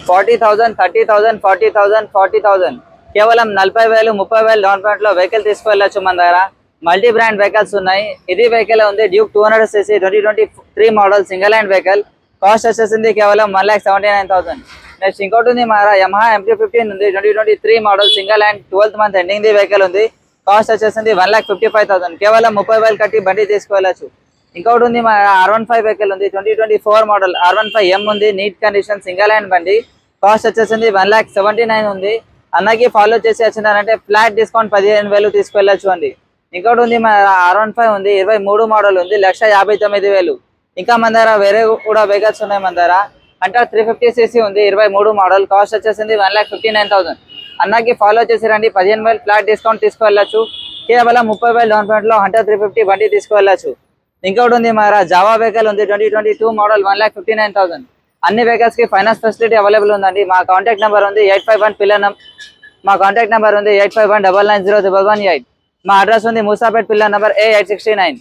40,000, 30,000, 40,000, 40,000 కేవలం 40,000, 30,000 down payment లో vehicle తీసుకువెళ్ళచ్చు మన దగ్గర. మల్టీ బ్రాండ్ వెహికల్స్ ఉన్నాయి. ఇది వెహికల్ ఉంది Duke 200 cc 2023 model single hand vehicle. Cost వచ్చేసింది కేవలం 1,79,000. నెక్స్ట్ ఇంకోటి ఉంది మన యమహా MT-15 ఉంది 2023 model single hand 12th month ending the vehicle ఉంది. కాస్ట్ వచ్చేసింది 1,55,000. కేవలం 30,000 కట్టి బండి తీసుకువెళ్ళచ్చు. ఇంకోటి ఉంది మన R15 వెహికల్ ఉంది 2024 మోడల్ R15M ఉంది నీట్ కండిషన్ సింగిల్ హ్యాండ్ బండి. కాస్ట్ వచ్చేసింది 1,79,000 ఉంది. అన్నకి ఫాలో చేసి వచ్చినారంటే ఫ్లాట్ డిస్కౌంట్ 15,000 తీసుకువెళ్ళచ్చు అండి. ఇంకోటి ఉంది మన R15 ఉంది 23 మోడల్ ఉంది 1,59,000. ఇంకా మన దగ్గర వేరే కూడా వెహికల్స్ ఉన్నాయి మన దగ్గర. అంటే 350 cc ఉంది 23 మోడల్. కాస్ట్ వచ్చేసింది 1,59,000. అన్నకి ఫాలో చేసి రండి 15,000 ఫ్లాట్ డిస్కౌంట్ తీసుకువెళ్ళచ్చు. కేవలం 30,000 డౌన్ పేమెంట్ లో 350 బండి తీసుకువెళ్ళచ్చు. ఇంకోటి ఉంది మన జావా వెహికల్ ఉంది 2022 మోడల్ 1,59,000. అన్ని వెహికల్స్ కి ఫైనాన్స్ ఫెసిలిటీ అవైలబుల్ ఉందండి. మా కాంటాక్ట్ నెంబర్ ఉంది 851 మా కాంటాక్ట్ నెంబర్ ఉంది 851990118. మా అడ్రస్ ఉంది మూసాపేట్ పిల్లర్ నెంబర్ A869.